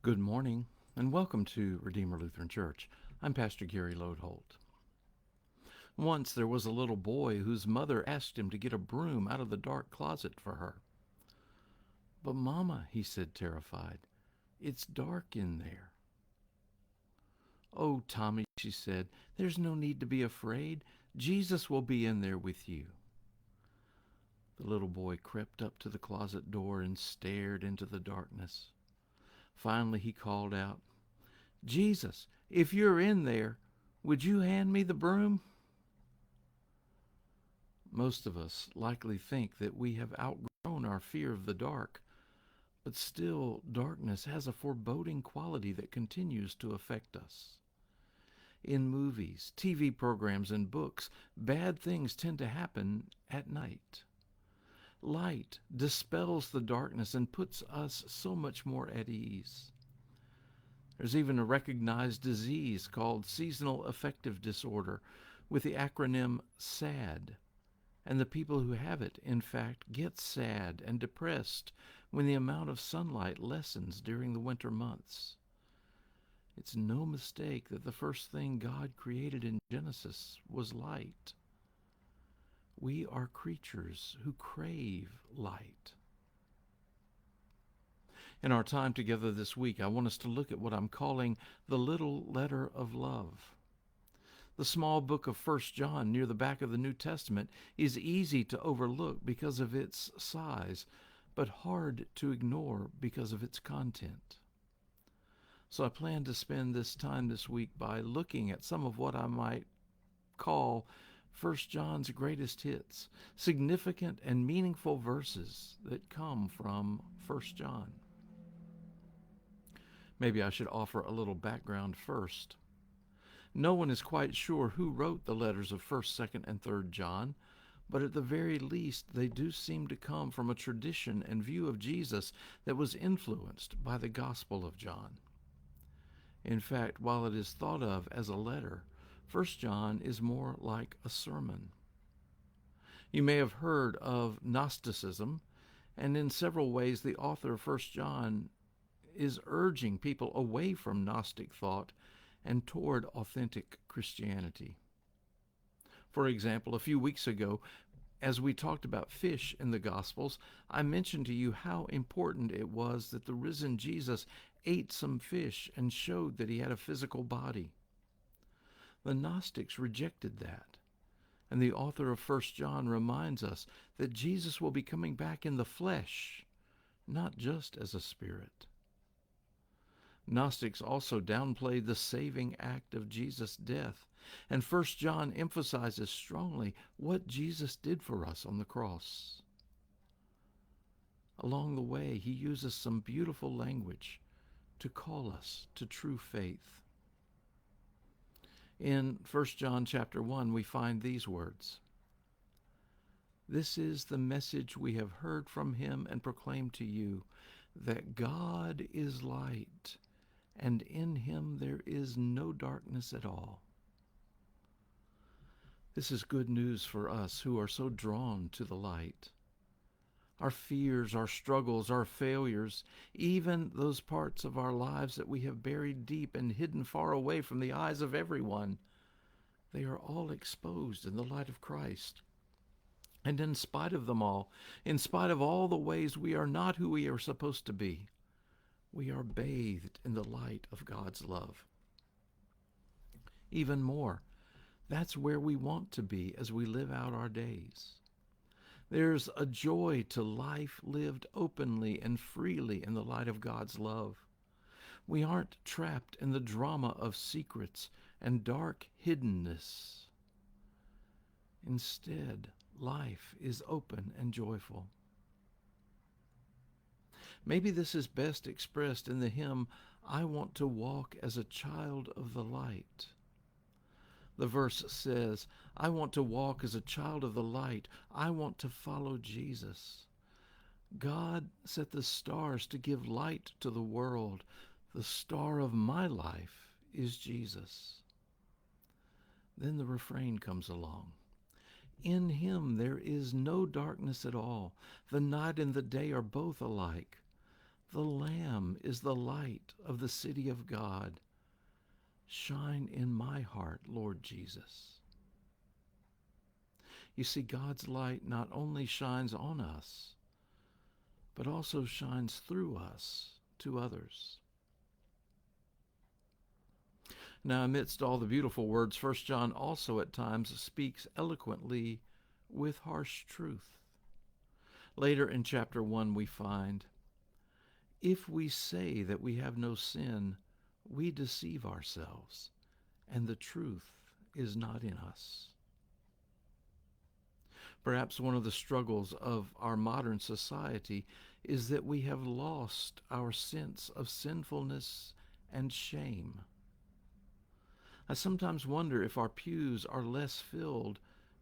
Good morning, and welcome to Redeemer Lutheran Church. I'm Pastor Gary Lodeholt. Once there was a little boy whose mother asked him to get a broom out of the dark closet for her. "But Mama," he said, terrified, "it's dark in there." "Oh, Tommy," she said, "there's no need to be afraid. Jesus will be in there with you." The little boy crept up to the closet door and stared into the darkness. Finally he called out, "Jesus, if you're in there, would you hand me the broom?" Most of us likely think that we have outgrown our fear of the dark, but still darkness has a foreboding quality that continues to affect us. In movies, TV programs, and books, bad things tend to happen at night. Light dispels the darkness and puts us so much more at ease. There's even a recognized disease called seasonal affective disorder with the acronym SAD. And the people who have it, in fact, get sad and depressed when the amount of sunlight lessens during the winter months. It's no mistake that the first thing God created in Genesis was light. We are creatures who crave light. In our time together this week, I want us to look at what I'm calling the little letter of love. The small book of 1 John near the back of the New Testament is easy to overlook because of its size, but hard to ignore because of its content. So I plan to spend this time this week by looking at some of what I might call 1 John's greatest hits, significant and meaningful verses that come from 1 John. Maybe I should offer a little background first. No one is quite sure who wrote the letters of 1st, 2nd, and 3rd John, but at the very least they do seem to come from a tradition and view of Jesus that was influenced by the Gospel of John. In fact, while it is thought of as a letter, 1 John is more like a sermon. You may have heard of Gnosticism, and in several ways the author of 1 John is urging people away from Gnostic thought and toward authentic Christianity. For example, a few weeks ago, as we talked about fish in the Gospels, I mentioned to you how important it was that the risen Jesus ate some fish and showed that he had a physical body. The Gnostics rejected that, and the author of 1 John reminds us that Jesus will be coming back in the flesh, not just as a spirit. Gnostics also downplayed the saving act of Jesus' death, and 1 John emphasizes strongly what Jesus did for us on the cross. Along the way, he uses some beautiful language to call us to true faith. In 1 John chapter 1, we find these words, "This is the message we have heard from him and proclaimed to you, that God is light, and in him there is no darkness at all." This is good news for us who are so drawn to the light. Our fears, our struggles, our failures, even those parts of our lives that we have buried deep and hidden far away from the eyes of everyone, they are all exposed in the light of Christ. And in spite of them all, in spite of all the ways we are not who we are supposed to be, we are bathed in the light of God's love. Even more, that's where we want to be as we live out our days. There's a joy to life lived openly and freely in the light of God's love. We aren't trapped in the drama of secrets and dark hiddenness. Instead, life is open and joyful. Maybe this is best expressed in the hymn, "I Want to Walk as a Child of the Light." The verse says, "I want to walk as a child of the light. I want to follow Jesus." God set the stars to give light to the world. The star of my life is Jesus. Then the refrain comes along. In him there is no darkness at all. The night and the day are both alike. The Lamb is the light of the city of God. Shine in my heart, Lord Jesus. You see, God's light not only shines on us, but also shines through us to others. Now, amidst all the beautiful words, 1 John also at times speaks eloquently with harsh truth. Later in chapter 1 we find, if we say that we have no sin, we deceive ourselves, and the truth is not in us. Perhaps one of the struggles of our modern society is that we have lost our sense of sinfulness and shame. I sometimes wonder if our pews are less filled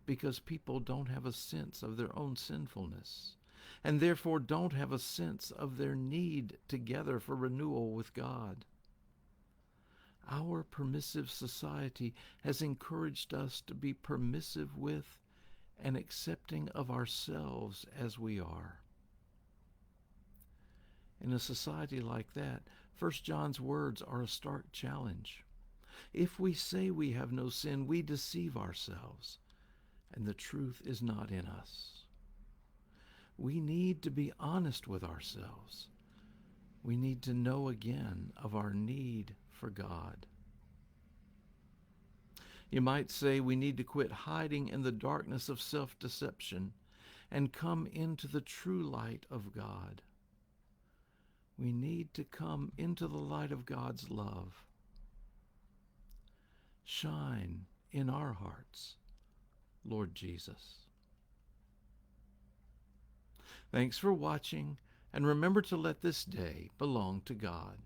because people don't have a sense of their own sinfulness, and therefore don't have a sense of their need together for renewal with God. Our permissive society has encouraged us to be permissive with and accepting of ourselves as we are. In a society like that, 1 John's words are a stark challenge. If we say we have no sin, we deceive ourselves, and the truth is not in us. We need to be honest with ourselves. We need to know again of our need for God. You might say we need to quit hiding in the darkness of self-deception and come into the true light of God. We need to come into the light of God's love. Shine in our hearts, Lord Jesus. Thanks for watching, and remember to let this day belong to God.